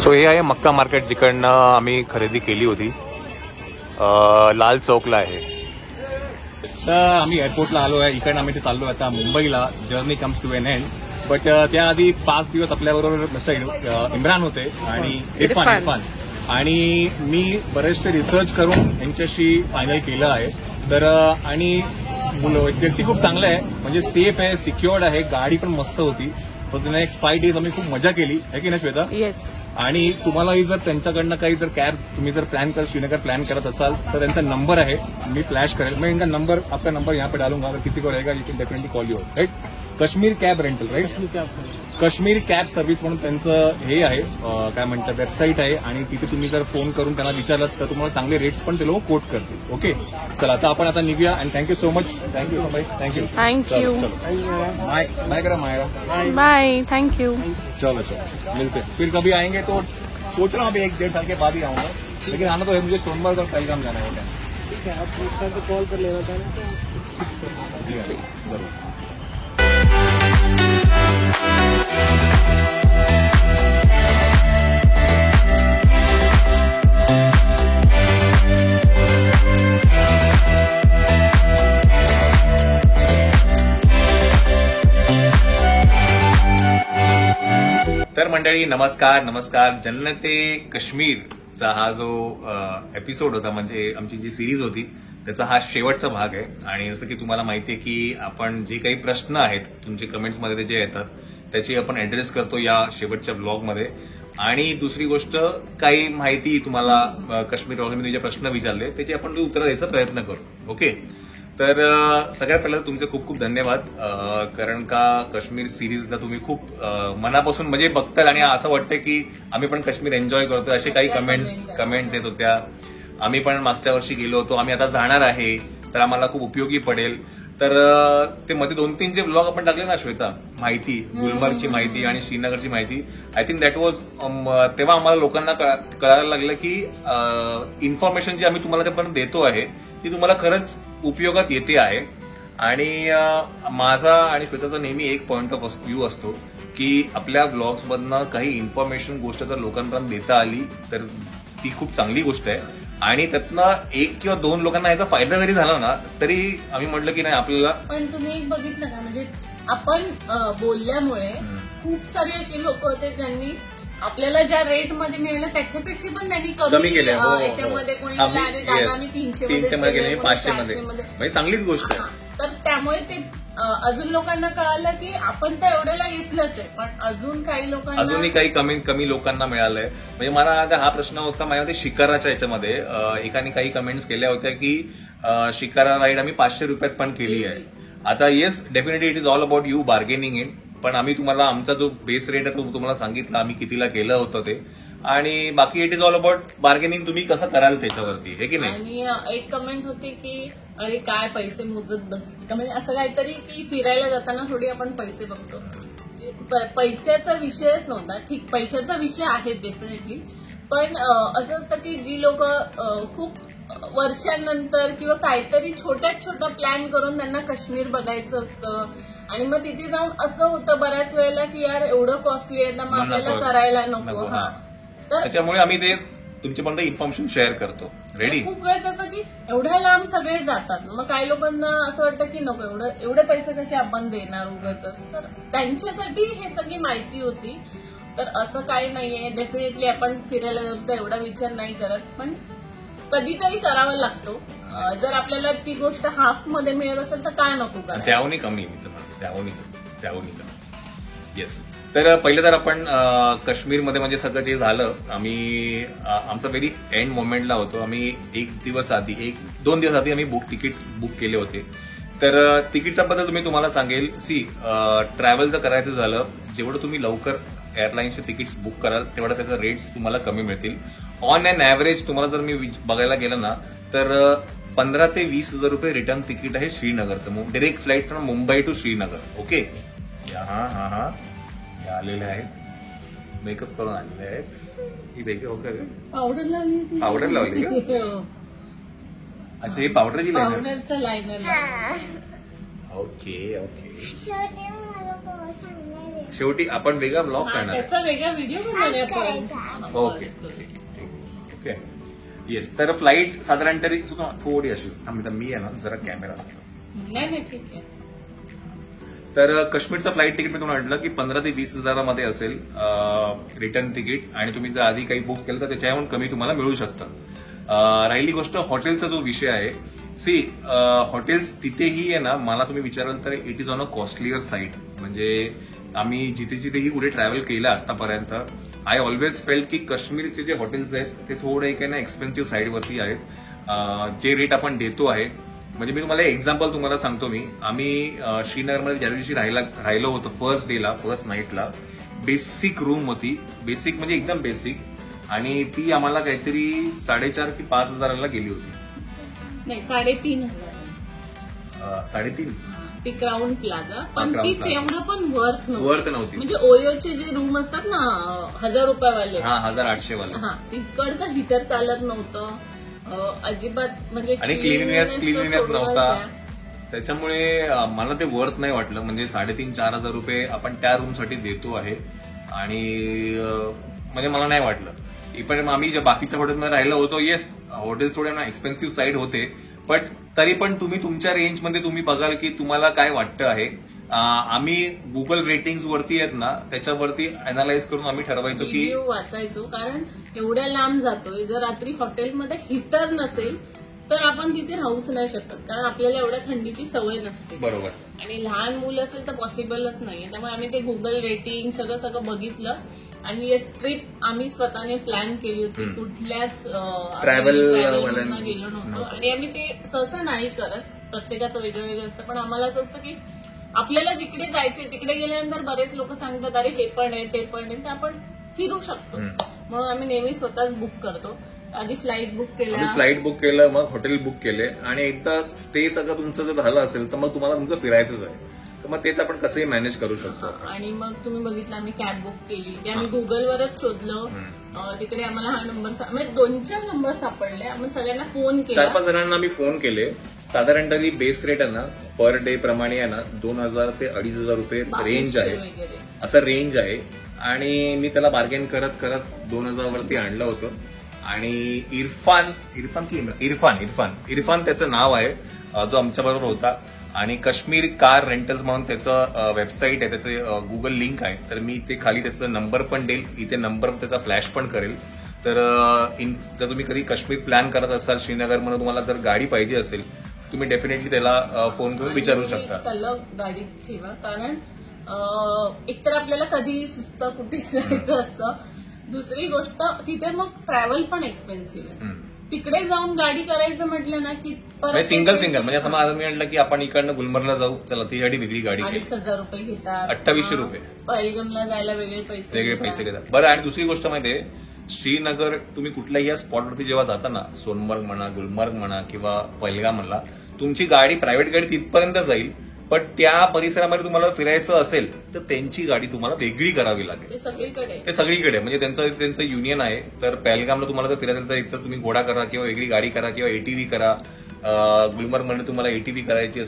So हे आहे मक्का market, जिकडनं आम्ही खरेदी केली होती. लाल चौकला आहे. तर आम्ही एअरपोर्टला आलो आहे. इकडनं आम्ही चाललो आता मुंबईला. Journey comes to an end. But त्याआधी 5 दिवस आपल्याबरोबर मिस्टर इम्रान होते आणि इरफान आणि मी बरेचसे रिसर्च करून यांच्याशी फायनल केलं आहे. तर आणि व्यक्ती खूप चांगलं आहे, म्हणजे सेफ आहे, सिक्युअर्ड आहे, गाडी पण मस्त होती. तर नेक्स्ट 5 डेज आम्ही खूप मजा केली आहे की नाही श्वेता? येस. आणि तुम्हालाही जर त्यांच्याकडनं काही जर कॅब्स तुम्ही जर श्रीनगर प्लान करत असाल तर त्यांचा नंबर आहे, मी फ्लॅश करेल. मैं इनका नंबर, आपका नंबर यहाँ पे डालूंगा. अगर किसी को रहेगा you can definitely call you, right? Kashmir cab rental, right? Kashmir cab service म्हणून त्यांचं हे आहे, काय म्हणतात, वेबसाईट आहे. आणि तिथे तुम्ही जर फोन करून त्यांना विचारलं तर तुम्हाला चांगले रेट्स पण ते लोक कोट करतील. ओके, चला आता आपण आता निघूया. And thank you so much. Thank you bye. Thank you. Bye bye करा मायरा. बाय. थँक्यू. चलो मिलते फिर कभी आएंगे तो सोच रहा हूँ अभी 1-1.5 साल के बाद ही आऊंगा, लेकिन आना तो है मुझे. सोमवार और पहलगाम जाना है. ठीक है, आप उस टाइम पे कॉल कर लेना था. जी हाँ, जरूर. तर मंडळी नमस्कार. जन्नते काश्मीरचा हा जो एपिसोड होता, म्हणजे आमची जी सिरीज होती, त्याचा हा शेवटचा भाग आहे. आणि जसं की तुम्हाला माहिती आहे की आपण जे काही प्रश्न आहेत तुमचे कमेंट्समध्ये जे येतात त्याची आपण ऍड्रेस करतो या शेवटच्या ब्लॉगमध्ये. आणि दुसरी गोष्ट, काही माहिती तुम्हाला काश्मीर ब्लॉगमध्ये जे प्रश्न विचारले त्याची आपण उत्तर द्यायचा प्रयत्न करू. ओके, तर सगळ्यात पहिलं तुमचे खूप खूप धन्यवाद, कारण का काश्मीर सिरीजला तुम्ही खूप मनापासून म्हणजे बघताल आणि असं वाटतं की आम्ही पण काश्मीर एन्जॉय करतो. असे काही कमेंट्स येत होत्या. आम्ही पण मागच्या वर्षी गेलो होतो, आम्ही आता जाणार आहे, तर आम्हाला खूप उपयोगी पडेल. तर ते मध्ये 2-3 जे ब्लॉग आपण टाकले ना श्वेता, माहिती, गुलमर्गची माहिती आणि श्रीनगरची माहिती, आय थिंक दॅट वॉज, तेव्हा आम्हाला लोकांना कळायला लागलं की इन्फॉर्मेशन जी आम्ही तुम्हाला ते पण देतो आहे ती तुम्हाला खरंच उपयोगात येते आहे. आणि माझा आणि श्वेताचा नेहमी एक पॉइंट ऑफ व्ह्यू असतो की आपल्या ब्लॉग्समधनं काही इन्फॉर्मेशन गोष्ट जर लोकांपर्यंत देता आली तर ती खूप चांगली गोष्ट आहे. आणि त्यातनं 1 किंवा 2 लोकांना याचा फायदा जरी झाला ना तरी आम्ही म्हटलं की नाही आपल्याला. पण तुम्ही एक बघितलं का, म्हणजे आपण बोलल्यामुळे खूप सारे असे लोक होते ज्यांनी आपल्याला ज्या रेट मध्ये मिळालं त्याच्यापेक्षा पण त्यांनी कमी केलं. याच्यामध्ये कोणी आम्ही 300 मध्ये गेले, 500 मध्ये, म्हणजे चांगलीच गोष्ट आहे. तर त्यामुळे ते अजून लोकांना कळालं की आपण तर एवढ्याला घेतलंच आहे, पण अजून काही लोकांना, अजूनही काही कमी लोकांना मिळालंय. म्हणजे मला आता हा प्रश्न होता माझ्यामध्ये शिकाराच्या याच्यामध्ये, एकाने काही कमेंट्स केल्या होत्या की शिकारा राईड आम्ही 500 रुपयात पण केली आहे. आता yes, definitely it is all about you bargaining in. पण आम्ही तुम्हाला आमचा जो बेस रेट आहे तो तुम्हाला सांगितला आम्ही कितीला केलं होतं ते. आणि बाकी it is all about bargaining, तुम्ही कसं कराल त्याच्यावरती, हे की नाही. आणि एक कमेंट होती की अरे काय पैसे मोजत बस, म्हणजे असं काहीतरी की फिरायला जाताना थोडी आपण पैसे बघतो. पैशाचा विषयच नव्हता. ठीक, पैशाचा विषय आहे डेफिनेटली, पण असं असतं की जी लोक खूप वर्षांनंतर किंवा काहीतरी छोट्या प्लॅन करून त्यांना काश्मीर बघायचं असतं आणि मग तिथे जाऊन असं होतं बऱ्याच वेळेला की यार एवढं कॉस्टली आहे ना, मग आपल्याला करायला नको. तर त्याच्यामुळे आम्ही ते तुमच्यापर्यंत इन्फॉर्मेशन शेअर करतो. रेडी. खूप वेळेस असं की एवढ्या लांब सगळे जातात, मग काही लोकांना असं वाटतं की नको एवढे पैसे कसे आपण देणार उगाच. तर त्यांच्यासाठी हे सगळी माहिती होती. तर असं काही नाहीये, डेफिनेटली आपण फिरायला जातो तर एवढा विचार नाही करत, पण कधीतरी करावा लागतो. जर आपल्याला ती गोष्ट हाफ मध्ये मिळत असेल तर काय नको करायला, त्याहूनही कमी. येस. तर पहिलं तर आपण काश्मीरमध्ये म्हणजे सगळं जे झालं, आम्ही आमचा व्हेरी एंड मोमेंटला होतो. आम्ही 1 दिवस आधी, 1-2 दिवस आधी आम्ही तिकीट बुक केले होते. तर तिकीटाबद्दल तुम्हाला सांगेल, ट्रॅव्हल जर करायचं झालं, जेवढं तुम्ही लवकर एअरलाईन्सचे तिकीट्स बुक कराल तेवढं त्याचे रेट्स तुम्हाला कमी मिळतील. ऑन अँड ॲव्हरेज तुम्हाला जर मी बघायला गेलं ना तर 15 ते 20 हजार रुपये रिटर्न तिकीट आहे श्रीनगरचं, direct flight from Mumbai to Srinagar. Okay, हा आलेले आहेत, मेकअप करून आलेले आहेत. ही बेके ओके, पावडर लावली का? अच्छा, ही पावडरची लायनर. ओके. शेवटी आपण वेगळा ब्लॉग हा, करणार आहे. त्याचा वेगळा व्हिडिओ बनवणार आहे आपण. Okay okay yes. तर फ्लाईट साधारण तरी थोडी अशी मी आहे ना जरा कॅमेरा असतो. नाही ठीक आहे. तर काश्मीरचं फ्लाईट तिकीट मी तुम्हाला म्हटलं की 15 ते 20 हजारामध्ये असेल रिटर्न तिकीट, आणि तुम्ही जर आधी काही बुक केलं तर त्याच्याहून कमी तुम्हाला मिळू शकतं. राहिली गोष्ट हॉटेलचा जो विषय आहे, सी हॉटेल्स तिथेही आहे ना, मला तुम्ही विचाराल तर it is on a costlier side. म्हणजे आम्ही जिथेही कुठे ट्रॅव्हल केलं आतापर्यंत, आय ऑलवेज फेल्ट की काश्मीरचे जे हॉटेल्स आहेत ते थोडे काही ना एक्सपेन्सिव्ह साईडवरती आहेत. जे रेट आपण देतो आहे, म्हणजे मी तुम्हाला एक्झाम्पल तुम्हाला सांगतो. आम्ही श्रीनगरमध्ये ज्या दिवशी राहिलो होतो फर्स्ट डेला, फर्स्ट नाईटला, बेसिक रूम होती. बेसिक म्हणजे एकदम बेसिक, आणि ती आम्हाला काहीतरी 4.5 की 5 हजाराला गेली होती. नाही 3,500. 3.5 ती क्राऊन प्लाझा, पण क्राऊन ती प्लाझा. तेवढं पण वर्थ नव्हती. म्हणजे ओयोचे जे रूम असतात ना 1,000 रुपयावाले, 1,800 वाले. हा तिकडचं हिटर चालत नव्हतं अजिबात. म्हणजे आणि क्लिननेस नव्हता. त्याच्यामुळे मला ते वर्थ नाही वाटलं. म्हणजे 3,500-4 हजार रुपये आपण त्या रूमसाठी देतो आहे, आणि म्हणजे मला नाही वाटलं. पण आम्ही ज्या बाकीच्या हॉटेलमध्ये राहिलो होतो, येस हॉटेल थोडे ना एक्सपेन्सिव्ह साईड होते, बट तरी पण तुम्ही तुमच्या रेंजमध्ये तुम्ही बघाल की तुम्हाला काय वाटतं आहे. आम्ही गुगल रेटिंग्स वरती आहेत ना, त्याच्यावरती अनालाइज करून आम्ही ठरवायचो की रिव्ह्यू वाचायचो. कारण एवढ्या लांब जातोय, जर रात्री हॉटेलमध्ये हिटर नसेल तर आपण तिथे राहूच नाही शकत, कारण आपल्याला एवढ्या थंडीची सवय नसते. बरोबर. आणि लहान मुलं असेल तर पॉसिबलच नाहीये. त्यामुळे आम्ही ते गुगल रेटिंग सगळं बघितलं, आणि ये ट्रिप आम्ही स्वतःने प्लॅन केली होती. कुठल्याच ट्रॅव्हल गेलो नव्हतो, आणि आम्ही ते सहसा नाही करत. प्रत्येकाचं वेगळं वेगळं असतं, पण आम्हाला असं असतं की आपल्याला जिकडे जायचंय तिकडे गेल्यानंतर बरेच लोक सांगतात अरे हे पण आहे ते पण आहे, तर आपण फिरू शकतो. म्हणून आम्ही नेहमी स्वतःच बुक करतो. आधी फ्लाईट बुक केलं, मग हॉटेल बुक केले, आणि एकदा स्टे सगळं तुमचं जर झालं असेल तर मग तुम्हाला तुमचं फिरायचंच आहे, तर मग तेच आपण कसंही मॅनेज करू शकतो. आणि मग तुम्ही बघितलं आम्ही कॅब बुक केली, ते आम्ही गुगलवरच शोधलं. तिकडे आम्हाला हा नंबर म्हणजे 2-4 नंबर सापडले. आम्ही सगळ्यांना फोन केला, 4-5 जणांना आम्ही फोन केले. साधारणतः बेस रेट आहे ना, पर डे प्रमाणे आहे ना 2,000 ते 2,500 रुपये रेंज आहे, असं रेंज आहे. आणि मी त्याला बार्गेन करत 2,000 वरती आणलं होतं. आणि इरफान त्याचं नाव आहे, जो आमच्याबरोबर होता. आणि काश्मीर कार रेंटल्स म्हणून त्याचं वेबसाईट आहे, त्याचं गुगल लिंक आहे. तर मी ते खाली त्याचा नंबर पण देईल, इथे नंबर त्याचा फ्लॅश पण करेल. तर जर तुम्ही कधी काश्मीर प्लॅन करत असाल श्रीनगरमध्ये, तुम्हाला जर गाडी पाहिजे असेल, तुम्ही डेफिनेटली त्याला फोन करून विचारू शकता. सलग गाडीत ठेवा, कारण एकतर आपल्याला कधी सुचतं कुठे जायचं असतं. दुसरी गोष्ट तिथे मग ट्रॅव्हल पण एक्सपेन्सिव्ह आहे. तिकडे जाऊन गाडी करायचं म्हटलं ना की सिंगल म्हणजे असं माझं मी म्हटलं की आपण इकडनं गुलमर्गला जाऊ, चला ती गाडी वेगळी गाडी 2,500 रुपये घेतात, 2,800 रुपये. पहलगामला जायला वेगळे पैसे घेतात. बरं, आणि दुसरी गोष्ट माहितीये, श्रीनगर तुम्ही कुठल्याही या स्पॉटवरती जेव्हा जाता ना, सोनमर्ग म्हणा, गुलमर्ग म्हणा किंवा पहलगाम म्हणा, तुमची गाडी प्रायव्हेट गाडी तिथपर्यंत जाईल, पण त्या परिसरामध्ये तुम्हाला फिरायचं असेल तर त्यांची गाडी तुम्हाला वेगळी करावी लागेल. ते सगळीकडे म्हणजे त्यांचं युनियन आहे. तर पहलगामला तुम्हाला जर फिरायचं तर एकतर तुम्ही घोडा करा किंवा वेगळी गाडी करा किंवा एटीव्ही करा. गुलमर्गमध्ये तुम्हाला एटीव्ही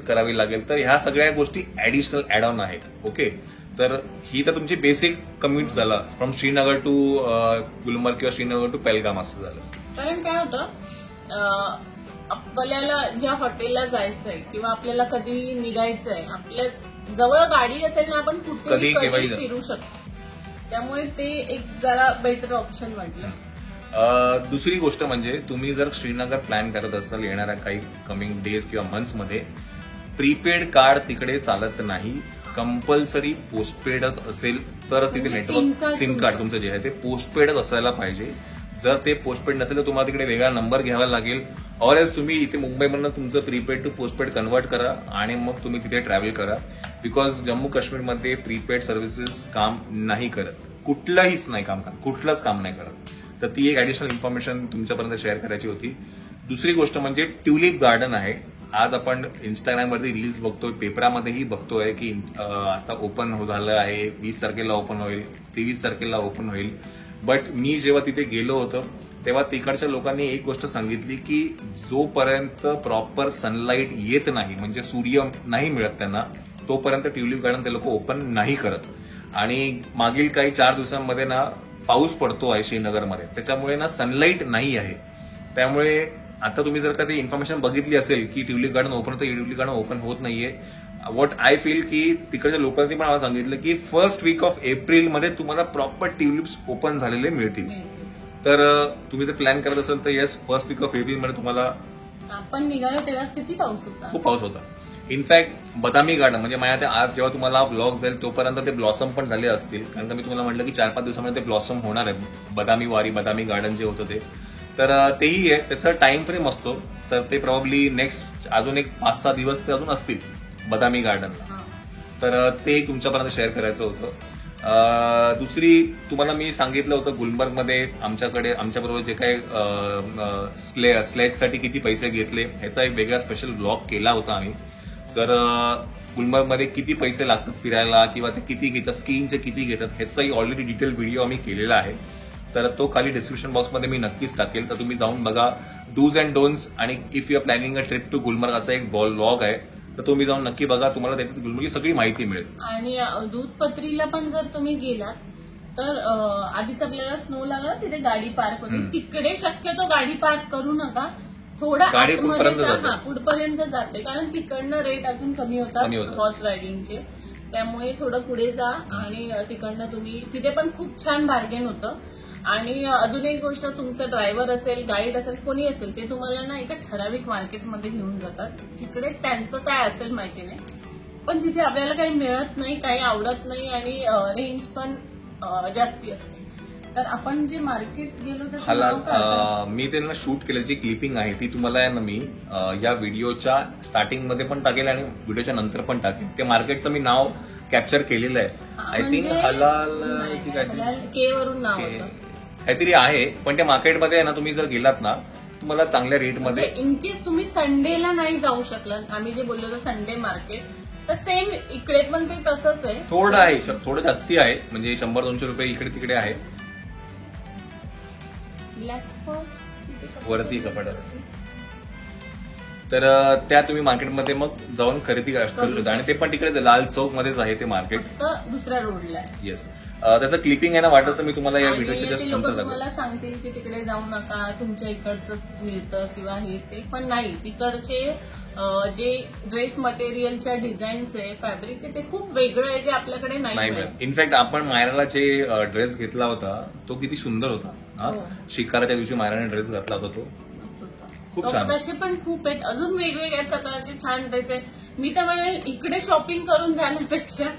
करावी लागेल. तर ह्या सगळ्या गोष्टी ऍडिशनल ऍड ऑन आहेत. ओके, तर ही तर तुमची बेसिक कम्युट झाला फ्रॉम श्रीनगर टू गुलमर्ग किंवा श्रीनगर टू पहलगाम असं झालं. कारण काय होतं, आपल्याला ज्या हॉटेलला जायचंय किंवा आपल्याला कधी निघायचंय, आपल्या जवळ गाडी असेल ना, आपण कुठेही कधी फिरू शकतो. त्यामुळे ते एक जरा बेटर ऑप्शन वाटलं. दुसरी गोष्ट म्हणजे तुम्ही जर श्रीनगर प्लॅन करत असाल येणाऱ्या काही कमिंग डेज किंवा मंथ्समध्ये, प्रीपेड कार्ड तिकडे चालत नाही. कंपल्सरी पोस्टपेडच असेल तर तिथे नेटवर्क सिम कार्ड तुमचं जे आहे ते पोस्टपेडच असायला पाहिजे. जर ते पोस्टपेड नसेल तर तुम्हाला तिकडे वेगळा नंबर घ्यावा लागेल. ऑर एल्स तुम्ही इथे मुंबईमधनं तुमचं प्रीपेड टू पोस्टपेड कन्वर्ट करा आणि मग तुम्ही तिथे ट्रॅव्हल करा. बिकॉज जम्मू काश्मीरमध्ये प्रीपेड सर्व्हिसेस काम नाही करत, कुठलंच काम नाही करत. तर ती एक ऍडिशनल इन्फॉर्मेशन तुमच्यापर्यंत शेअर करायची होती. दुसरी गोष्ट म्हणजे ट्युलिप गार्डन आहे. आज आपण इंस्टाग्रामवरती रील्स बघतोय, पेपरामध्येही बघतोय की आता ओपन झालं आहे, 20 तारखेला ओपन होईल, 23 तारखेला ओपन होईल. बट मी जेव्हा तिथे गेलो होतो तेव्हा तिकडच्या लोकांनी एक गोष्ट सांगितली की जोपर्यंत प्रॉपर सनलाईट येत नाही, म्हणजे सूर्य नाही मिळत त्यांना, तोपर्यंत ट्युलिप गार्डन ते लोक ओपन नाही करत. आणि मागील काही 4 दिवसांमध्ये ना पाऊस पडतो आहे श्रीनगरमध्ये, त्याच्यामुळे ना सनलाईट नाही आहे. त्यामुळे आता तुम्ही जर का ती इन्फॉर्मेशन बघितली असेल की ट्युलिप गार्डन ओपन होतं, ट्युलिप गार्डन ओपन होत नाहीये. व्हॉट आय फील की तिकडच्या लोकांनी पण मला सांगितलं की फर्स्ट वीक ऑफ एप्रिलमध्ये तुम्हाला प्रॉपर ट्युलिप्स ओपन झालेले मिळतील. तर तुम्ही जर प्लॅन करत असाल तर येस, फर्स्ट वीक ऑफ एप्रिलमध्ये तुम्हाला. आपण निघालो तेव्हाच किती पाऊस होता, खूप पाऊस होता. इनफॅक्ट बदामी गार्डन म्हणजे माझ्या ते आज जेव्हा तुम्हाला ब्लॉग जाईल तोपर्यंत ते ब्लॉसम पण झाले असतील, कारण का मी तुम्हाला म्हटलं की 4-5 दिवसामध्ये ते ब्लॉसम होणार आहेत. बदामी गार्डन जे होतं ते, तर तेही आहे. त्याचा टाइम फ्रेम असतो, तर ते प्रॉब्ली नेक्स्ट अजून एक 5-6 दिवस ते अजून असतील बदामी गार्डन. तर ते तुमच्यापर्यंत शेअर करायचं होतं. दुसरी तुम्हाला मी सांगितलं होतं गुलमर्गमध्ये आमच्याबरोबर जे काही स्लेजसाठी किती पैसे घेतले ह्याचा एक वेगळा स्पेशल ब्लॉग केला होता आम्ही. तर गुलमर्गमध्ये किती पैसे लागतात फिरायला किंवा ते किती घेतात, स्कीइंगचे किती घेतात ह्याचाही ऑलरेडी डिटेल व्हिडिओ आम्ही केलेला आहे. तर तो खाली डिस्क्रिप्शन बॉक्समध्ये मी नक्कीच टाकेल, तर तुम्ही जाऊन बघा. डूज अँड डोंट्स आणि if you are planning a trip to Gulmarg असा एक व्लॉग आहे, तर तुम्ही जाऊन नक्की बघा. तुम्हाला त्याच्यात गुलमर्गची सगळी माहिती मिळेल. आणि दूधपत्रीला पण जर तुम्ही गेलात तर आधीच आपल्याला स्नो लागला, तिथे गाडी पार्क होती. तिकडे शक्यतो गाडी पार्क करू नका, थोडा गाडी आतमध्ये पुढपर्यंत जा, पुढपर्यंत जाते, कारण तिकडनं रेट अजून कमी होतात हॉर्स रायडिंगचे. त्यामुळे थोडं पुढे जा आणि तिकडनं तुम्ही, तिथे पण खूप छान बार्गेन होतं. आणि अजून एक गोष्ट, तुमचं ड्रायव्हर असेल, गाईड असेल, कोणी असेल, ते तुम्हाला ना एका ठराविक मार्केटमध्ये घेऊन जातात, जिकडे त्यांचं काय असेल माहिती नाही, पण जिथे आपल्याला काही मिळत नाही, काही आवडत नाही आणि रेंज पण जास्ती असते. तर आपण जे मार्केट गेलो त्याचं मी त्यांना शूट केलं, जी क्लिपिंग आहे ती तुम्हाला आहे ना मी या व्हिडिओच्या स्टार्टिंगमध्ये पण टाकेल आणि व्हिडिओच्या नंतर पण टाकेल. त्या मार्केटचं मी नाव कॅप्चर केलेलं आहे. आय थिंक हलाल की के वरून नाव होतं काहीतरी आहे. पण त्या मार्केटमध्ये ना तुम्ही जर गेलात ना तुम्हाला चांगल्या रेटमध्ये, इन केस तुम्ही संडेला नाही जाऊ शकलात, आम्ही जे बोललो होतो संडे मार्केट, तर सेम इकडे पण ते तसंच आहे. थोडं आहे, थोडं जास्ती आहे, म्हणजे 100-200 रुपये इकडे तिकडे आहे. ब्लॅक वरती कपाटात. तर त्या तुम्ही मार्केटमध्ये मग जाऊन खरेदी करू शकता. आणि ते पण तिकडे लाल चौक मध्येच आहे ते मार्केट, दुसऱ्या रोडला आहे. येस. त्याचं क्लिपिंग आहे ना वाटत मी तुम्हाला या व्हिडिओच्या जस्ट लोक नंतर तुम्हाला सांगतील की तिकडे जाऊ नका, तुमच्या इकडचंच मिळतं किंवा हे ते, पण नाही. तिकडचे जे ड्रेस मटेरियलच्या डिझाईन्स आहे, फॅब्रिक आहे, ते खूप वेगळं आहे, जे आपल्याकडे नाही मिळत. इनफॅक्ट आपण मायराला जे ड्रेस घेतला होता तो किती सुंदर होता. शिकाराच्या दिवशी मायराने ड्रेस घातला होता तो खूप छान. तसे पण खूप आहेत अजून वेगवेगळ्या प्रकारचे छान ड्रेस आहे. मी तर म्हणेल इकडे शॉपिंग करून जाण्यापेक्षा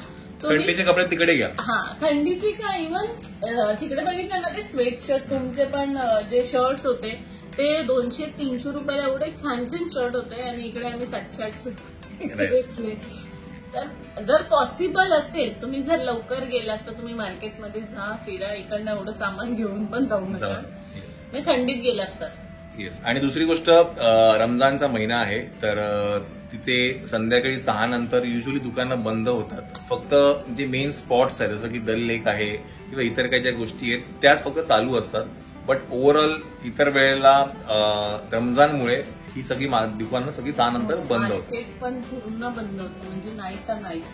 थंडीचे कपडे तिकडे घ्या. थंडीची का इव्हन तिकडे बघितलं ना ते स्वेटशर्ट, तुमचे पण जे शर्ट्स होते ते 200-300 रुपयाला एवढे छान छान शर्ट होते, आणि इकडे आम्ही 700-800 रुपये. तर जर पॉसिबल असेल, तुम्ही जर लवकर गेलात तर तुम्ही मार्केटमध्ये जा, फिरा, इकडनं एवढं सामान घेऊन पण जाऊ नका थंडीत गेलात तर. येस. आणि दुसरी गोष्ट, रमजानचा महिना आहे, तर तिथे संध्याकाळी 6 नंतर युजली दुकानं बंद होतात. फक्त जे मेन स्पॉट्स आहेत जसं की दल लेक आहे किंवा इतर काही ज्या गोष्टी आहेत त्याच फक्त चालू असतात. बट ओव्हरऑल इतर वेळेला रमजानमुळे ही सगळी दुकानं सगळी 6 नंतर बंद होतात. पण पूर्ण बंद होतं, म्हणजे नाही तर नाहीच.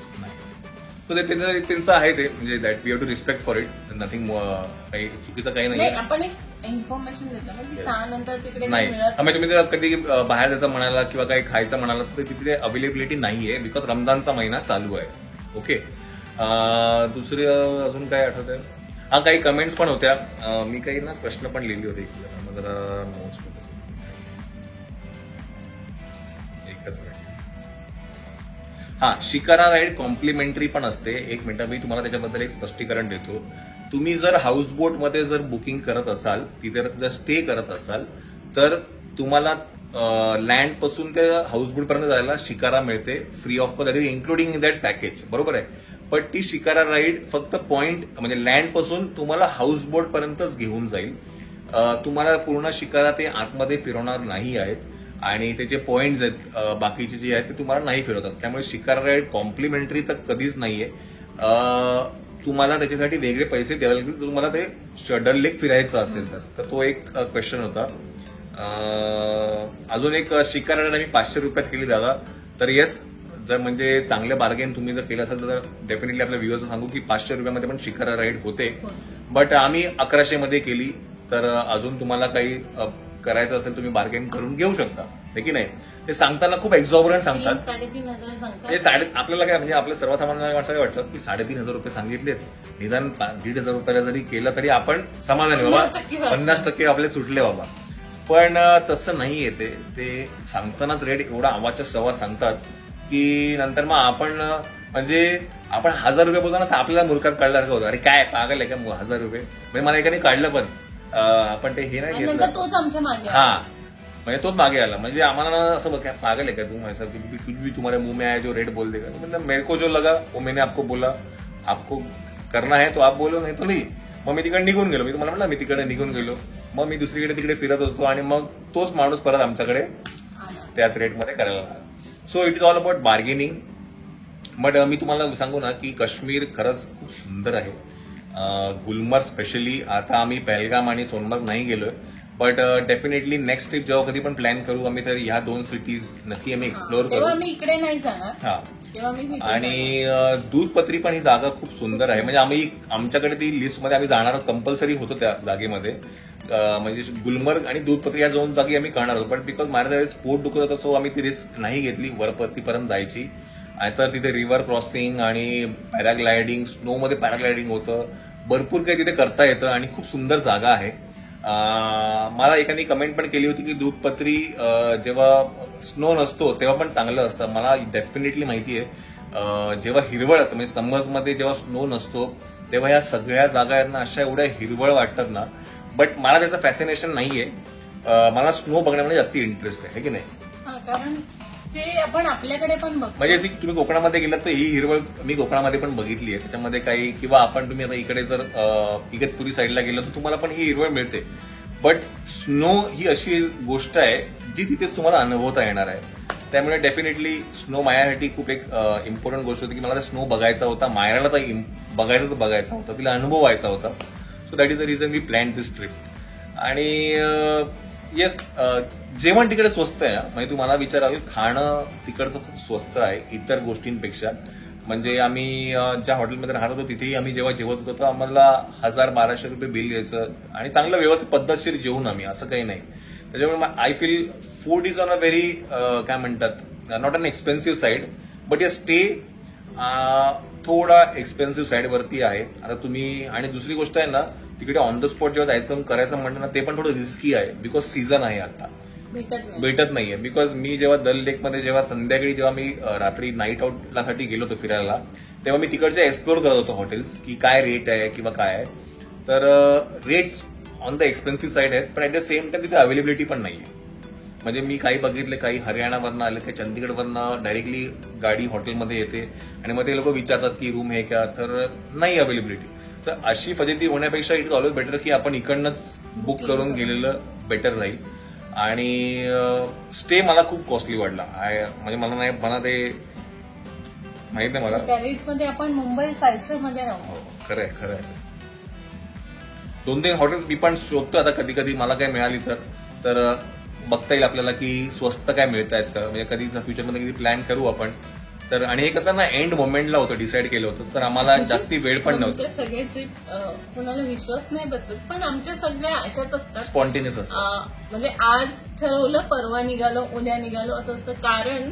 सो त्यांचं आहे ते, म्हणजे that we have to respect for it. Nothing, काही चुकीचं काही नाही. आपण एक इन्फॉर्मेशन देतो ना की 6 नंतर तिकडे नाही. तुम्ही जर कधी बाहेर जायचं म्हणाला किंवा काही खायचं म्हणाला तर तिथे अवेलेबिलिटी नाहीये, बिकॉज रमजानचा महिना चालू आहे. ओके. दुसरी अजून काय आठवत आहे? काही कमेंट्स पण होत्या. मी काही ना प्रश्न पण लिहिले होते जरा नोट्स मध्ये. एकच मिनिट. शिकारा राईड कॉम्प्लिमेंटरी पण असते. एक मिनिट, मी तुम्हाला त्याच्याबद्दल एक स्पष्टीकरण देतो. तुम्ही जर हाऊसबोटमध्ये जर बुकिंग करत असाल, तिथे जर स्टे करत असाल, तर तुम्हाला लँड पासून ते हाऊसबोट पर्यंत जायला शिकारा मिळते free of cost, that is including in that package. बरोबर आहे. पण ती शिकारा राईड फक्त पॉइंट म्हणजे लँड पासून तुम्हाला हाऊसबोट पर्यंतच घेऊन जाईल. तुम्हाला पूर्ण शिकारा ते आतमध्ये फिरवणार नाही आहेत, आणि त्याचे पॉइंट्स आहेत बाकीचे जे आहेत ते तुम्हाला नाही फिरवतात. त्यामुळे शिकारा राईड कॉम्प्लिमेंटरी तर कधीच नाहीये. तुम्हाला त्याच्यासाठी वेगळे पैसे द्यावे लागतील, तुम्हाला ते डल लेक फिरायचं असेल तर तो एक क्वेश्चन होता. अजून एक शिकारा राईड आम्ही 500 रुपयात केली जागा. तर येस, जर म्हणजे चांगलं बार्गेन तुम्ही जर केलं असेल तर डेफिनेटली आपल्या व्ह्युअर्सना सांगू की 500 रुपयामध्ये पण शिकारा राईड होते. बट आम्ही 1100 मध्ये केली. तर अजून तुम्हाला काही करायचं असेल तुम्ही बार्गेन करून घेऊ शकता, हे की नाही. ते सांगताना खूप एक्झॉबरंट सांगतात. 3,500 सांगतात. हे आपल्याला काय म्हणजे आपल्या सर्वसामान्य माणसाला वाटतं की 3,500 रुपये सांगितलेत, निदान 1,500 रुपयाला जरी केलं तरी आपण समाधानी बाबा, 50% आपले सुटले बाबा. पण तसं नाही येते. ते सांगतानाच रेट एवढा आवाजच्या सव्वा सांगतात की नंतर मग आपण म्हणजे आपण 1,000 रुपये बोलतो ना तर आपल्याला मूर्खात काढल्यासारखं होतं. अरे काय पागल आहे का 1,000 रुपये. म्हणजे मला एकाने काढलं पण आपण ते हे नाही घेतलं. तोच आमच्या मागे हा, म्हणजे तोच मागे आला. म्हणजे आम्हाला असं बघ, पागल आहे का तू, ऐसा कुछ भी तुम्हारे मुंह में आया जो रेट बोल देगा. मतलब मेरे को जो लगा वो मैंने आपको बोला, आपको करना है तो आप बोलो, नाही तो नाही. मग मी तिकडे निघून गेलो. मी तुम्हाला म्हणलं मी तिकडे निघून गेलो. मग मी दुसरीकडे तिकडे फिरत होतो आणि मग तोच माणूस परत आमच्याकडे त्याच रेटमध्ये करायला लागला. So it is all about bargaining. But मी तुम्हाला सांगू ना की काश्मीर खरंच खूप सुंदर आहे. गुलमर्ग स्पेशली. आता आम्ही पहलगाम आणि सोनमर्ग नाही गेलोय, बट डेफिनेटली नेक्स्ट ट्रिप जेव्हा कधी पण प्लॅन करू आम्ही तर ह्या 2 सिटीज नक्की आम्ही एक्सप्लोअर करू. आम्ही इकडे नाही जाणार. हा, आणि दूधपत्री पण ही जागा खूप सुंदर आहे. म्हणजे आम्ही आमच्याकडे ती लिस्टमध्ये आम्ही जाणार कंपल्सरी होतो त्या जागेमध्ये. म्हणजे गुलमर्ग आणि दूधपत्री या 2 जागी आम्ही करणार होतो. बट बिकॉज माझ्या त्यावेळेस पोट दुखत होतं, सो आम्ही ती रिस्क नाही घेतली वरपर्यंत जायची. तर तिथे रिव्हर क्रॉसिंग आणि पॅराग्लायडिंग, स्नोमध्ये पॅराग्लायडिंग होतं. भरपूर काही तिथे करता येतं आणि खूप सुंदर जागा आहे. मला एकाने कमेंट पण केली होती की दूधपत्री जेव्हा स्नो नसतो तेव्हा पण चांगलं असतं. मला डेफिनेटली माहिती आहे जेव्हा हिरवळ असतं म्हणजे समर्समध्ये जेव्हा स्नो नसतो तेव्हा या सगळ्या जागा आहेत ना अशा एवढ्या हिरवळ वाटतात ना. बट मला त्याचं फॅसिनेशन नाहीये. मला स्नो बघण्यामध्ये जास्त इंटरेस्ट आहे की नाही. कारण ते आपण आपल्याकडे पण बघतो. म्हणजे तुम्ही कोकणामध्ये गेलात तर ही हिरवळ मी कोकणामध्ये पण बघितली आहे. त्याच्यामध्ये काही किंवा आपण तुम्ही आता इकडे जर इगतपुरी साईडला गेलो तर तुम्हाला पण ही हिरवळ मिळते. बट स्नो ही अशी गोष्ट आहे जी तिथेच तुम्हाला अनुभवता येणार आहे. त्यामुळे डेफिनेटली स्नो माझ्यासाठी खूप एक इम्पॉर्टंट गोष्ट होती की मला स्नो बघायचा होता. मायराला तर बघायचा होता, तिला अनुभव व्हायचा होता. So that is the reason we plan this trip. आणि येस, जेवण तिकडे स्वस्त आहे. म्हणजे तुम्हाला विचाराल खाणं तिकडचं खूप स्वस्त आहे इतर गोष्टींपेक्षा. म्हणजे आम्ही ज्या हॉटेलमध्ये राहत होतो तिथेही आम्ही जेव्हा जेवत होतो तर आम्हाला 1,000-1,200 रुपये बिल यायचं आणि चांगलं व्यवस्थित पद्धतशीर जेवून आम्ही, असं काही नाही. त्याच्यामुळे I feel food is on a very काय म्हणतात not an expensive side, but या स्टे थोडा एक्सपेन्सिव्ह साईडवरती आहे. आता तुम्ही आणि दुसरी गोष्ट आहे ना तिकडे ऑन द स्पॉट जेव्हा जायचं करायचं म्हणलं ना ते पण थोडं रिस्की आहे. बिकॉज सीझन आहे आता, भेटत नाहीये. बिकॉज मी जेव्हा दल लेकमध्ये जेव्हा संध्याकाळी जेव्हा मी रात्री नाईट आउटसाठी गेलो होतो फिरायला तेव्हा मी तिकडचे एक्सप्लोर करत होतो हॉटेल्स की काय रेट आहे किंवा काय आहे. तर rates on the expensive side आहेत, पण ऍट द सेम टाइम तिथे अवेलेबिलिटी पण नाहीये. म्हणजे मी काही बघितले, काही हरियाणावरनं आले, काही चंदीगडवरनं डायरेक्टली गाडी हॉटेलमध्ये येते आणि मग ते लोक विचारतात की रूम आहे का, तर नाही अवेलेबिलिटी. तर अशी फजिती होण्यापेक्षा इट इज ऑलवेज बेटर की आपण इकडनंच बुक करून गेलेलं बेटर राहील. आणि स्टे मला खूप कॉस्टली वाटला. म्हणजे मला ते माहित नाही मला त्या रेटमध्ये आपण मुंबई 5 स्टार मध्ये राहू. खरंय. 2-3 हॉटेल्स मी पण शोधतो आता कधी कधी मला काय मिळाली तर बघता येईल आपल्याला की स्वस्त काय मिळत आहेत का. म्हणजे कधी फ्युचरमध्ये कधी प्लॅन करू आपण. तर आणि हे कसं ना एंड मोमेंटला होतं, डिसाईड केलं होतं, तर आम्हाला जास्ती वेळ पण नव्हता. सगळे ट्रिप कोणाला विश्वास नाही बसत, पण आमच्या सगळ्या अशाच असतात, स्पॉन्टेनियस असतात. म्हणजे आज ठरवलं, परवा निघालो, उद्या निघालो असं असतं. कारण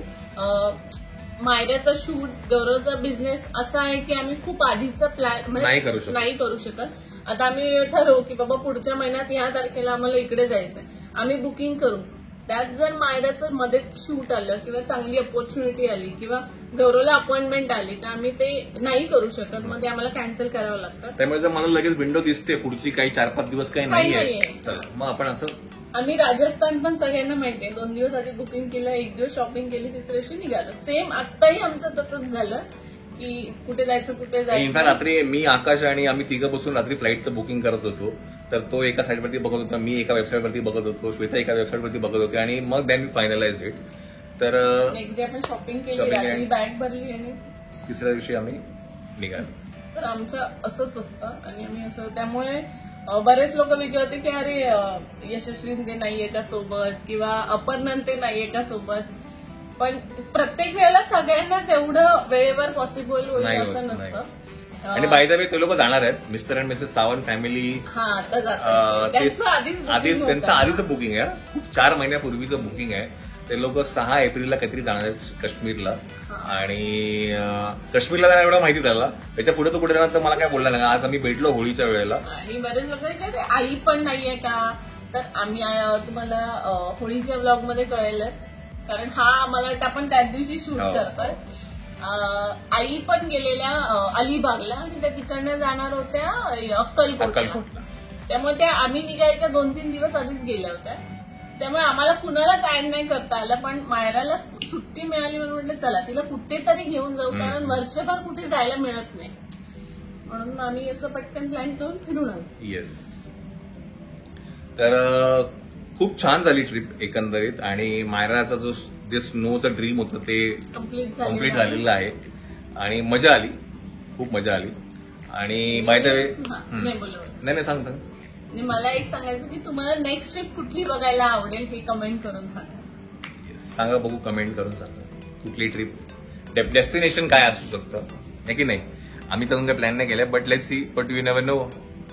मायऱ्याचा शूट, गौरवचा बिझनेस असा आहे की आम्ही खूप आधीचा प्लॅन नाही करू शकत. आता आम्ही ठरवू की बाबा पुढच्या महिन्यात ह्या तारखेला आम्हाला इकडे जायचंय, आम्ही बुकिंग करू. त्यात जर मायऱ्याचं मध्येच शूट आलं किंवा चांगली अपॉर्च्युनिटी आली किंवा गौरवला अपॉइंटमेंट आली तर आम्ही ते नाही करू शकत, मग ते आम्हाला कॅन्सल करावं लागतं. त्यामुळे जर मला लगेच विंडो दिसते पुढची काही 4-5 दिवस काही नाहीये, चला मग आपण असं. आम्ही राजस्थान पण सगळ्यांना माहितीये 2 दिवस आधी बुकिंग केलं, 1 दिवस शॉपिंग केली, तिसऱ्या दिवशी निघालो. सेम आत्ताही आमचं तसंच झालं की कुठे जायचं. इनफॅक्ट रात्री मी, आकाश आणि आम्ही तिघं बसून रात्री फ्लाईटचं बुकिंग करत होतो. तर तो एका साईटवरती बघत होता, मी एका वेबसाईटवरती बघत होतो, श्वेता एका वेबसाईटवरती बघत होते आणि मग दॅन मी फायनलाइज इट. तर नेक्स्ट डे आपण शॉपिंग केली, रात्री बॅग भरली आणि तिसऱ्या दिवशी आम्ही निघालो. तर आमचं असंच असतं आणि आम्ही असं त्यामुळे बरेच लोक विचारते की अरे यशस्वीन ते नाहीये का सोबत किंवा अपर्णन ते नाहीये का सोबत, पण प्रत्येक वेळेला सगळ्यांनाच एवढं वेळेवर पॉसिबल होईल नाही होत, असं नाही. नसतं. आणि बाय द वे ते लोक जाणार आहेत, mister and Mrs Sawant family. हा आता जातात. त्यांचं आधीच त्यांचं आधीचं बुकिंग आहे, 4 महिन्यापूर्वीचं बुकिंग आहे. ते लोक 6 एप्रिलला काहीतरी जाणार आहेत काश्मीरला. आणि काश्मीरला जाणार एवढं माहिती त्याला, त्याच्या पुढे तो कुठे जाणार तर मला काय बोलला नाही. आज आम्ही भेटलो होळीच्या वेळेला. आणि बरेच लोक विचारते आई पण नाहीये का, तर आम्ही तुम्हाला होळीच्या ब्लॉग मध्ये कळेलच, कारण हा मला वाटतं आपण त्याच दिवशी शूट करतोय. आई पण गेलेल्या अलिबागला आणि त्या तिकडनं जाणार होत्या अक्कलकोटला. त्यामुळे त्या आम्ही निघायच्या 2-3 दिवस आधीच गेल्या होत्या. त्यामुळे आम्हाला कुणालाच ऍड नाही करता आलं, पण मायराला सुट्टी मिळाली म्हणून म्हटलं चला तिला कुठेतरी घेऊन जाऊ, कारण वर्षभर कुठे जायला मिळत नाही, म्हणून आम्ही असं पटकन प्लॅन करून फिरून आलो. येस. तर खूप छान झाली ट्रिप एकंदरीत. आणि मायराचा जे स्नोचं ड्रीम होतं ते कम्प्लीट झालेलं आहे आणि मजा आली, खूप मजा आली. आणि बाय द वे नाही सांगता. आणि मला एक सांगायचं की तुम्हाला नेक्स्ट ट्रिप कुठली बघायला आवडेल हे कमेंट करून सांगा. सांगा बघू, कमेंट करून सांगा कुठली ट्रिप, डेस्टिनेशन काय असू शकतं, है की नाही. आम्ही तर काही प्लॅन नाही केलाय, but let's see, but you never know,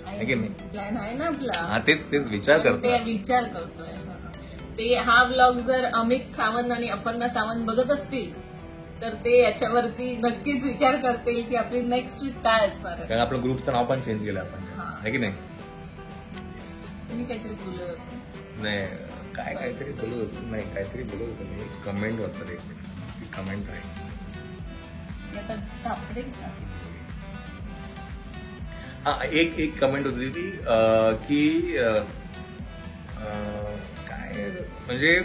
है की नाही. प्लॅन आहे ना आपला. हा तेच विचार करतोय. ते हा व्लॉग जर अमित सावंत आणि अपर्णा सावंत बघत असतील तर ते याच्यावरती नक्कीच विचार करतील की आपली नेक्स्ट ट्रिप काय असणार आहे. कारण आपलं ग्रुपचं नाव पण चेंज केलं आपण, है की नाही. तुम्ही काहीतरी बोलत होते. नाही काहीतरी बोलत होतो, नाही काहीतरी बोलत होतो मी. कमेंट होतं, एक मिनिट कमेंट आहे. आता सापडेल का. हा एक कमेंट होती ती की काय म्हणजे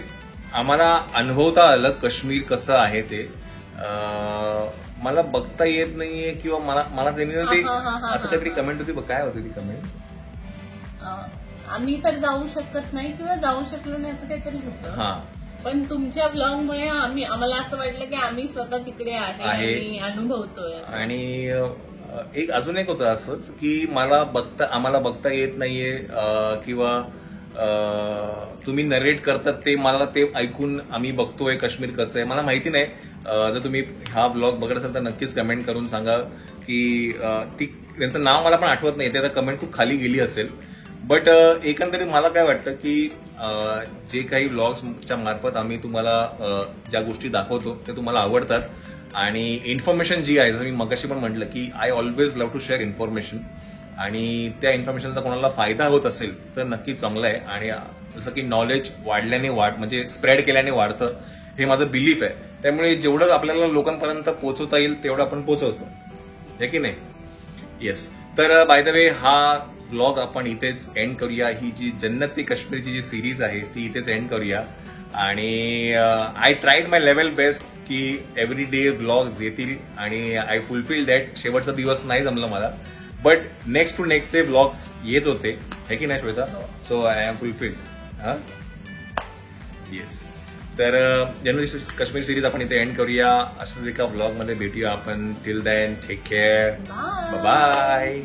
आम्हाला अनुभवता आलं काश्मीर कसं आहे ते. मला बघता येत नाहीये किंवा मला त्यांनी ते असं काहीतरी कमेंट होती. काय होती ती कमेंट. आम्ही तर जाऊ शकत नाही किंवा जाऊ शकलो नाही असं काहीतरी होतं, पण तुमच्या ब्लॉगमुळे आम्हाला असं वाटलं की आम्ही स्वतः तिकडे आहे आणि अनुभवतोय. आणि अजून एक होतं असंच की आम्हाला बघता येत नाहीये किंवा तुम्ही नरेट करतात ते मला ते ऐकून आम्ही बघतोय काश्मीर कसं आहे. मला माहिती नाही, जर तुम्ही हा ब्लॉग बघत असाल तर नक्कीच कमेंट करून सांगा की त्यांचं नाव मला पण आठवत नाही, त्याचा कमेंट खूप खाली गेली असेल. बट एकंदरीत मला काय वाटतं की जे काही व्लॉग्सच्या मार्फत आम्ही तुम्हाला ज्या गोष्टी दाखवतो ते तुम्हाला आवडतात. आणि इन्फॉर्मेशन जी आहे, जसं मी मगाशी पण म्हटलं की I always love to share information, आणि त्या इन्फॉर्मेशनचा कोणाला फायदा होत असेल तर नक्की चांगलं आहे. आणि जसं की नॉलेज वाढल्याने म्हणजे स्प्रेड केल्याने वाढतं, हे माझं बिलीफ आहे. त्यामुळे जेवढं आपल्याला लोकांपर्यंत पोहोचवता येईल तेवढं आपण पोहोचवतो, हे की नाही. येस. तर बाय द वे हा व्लॉग आपण इथेच एंड करूया. ही जी जन्नत काश्मीरची जी सिरीज आहे ती इथेच एंड करूया. आणि I tried my level best की एव्हरी डे व्लॉग्स येतील, आणि आय फुलफिल दॅट. शेवटचा दिवस नाही जमलं मला, but next to next day vlogs येत होते, है की नाही Shweta. So I am fulfilled. Yes. तर जन्नत काश्मीर सिरीज आपण इथे एंड करूया. असंच एका व्लॉग मध्ये भेटूया आपण. Till then take care. Bye.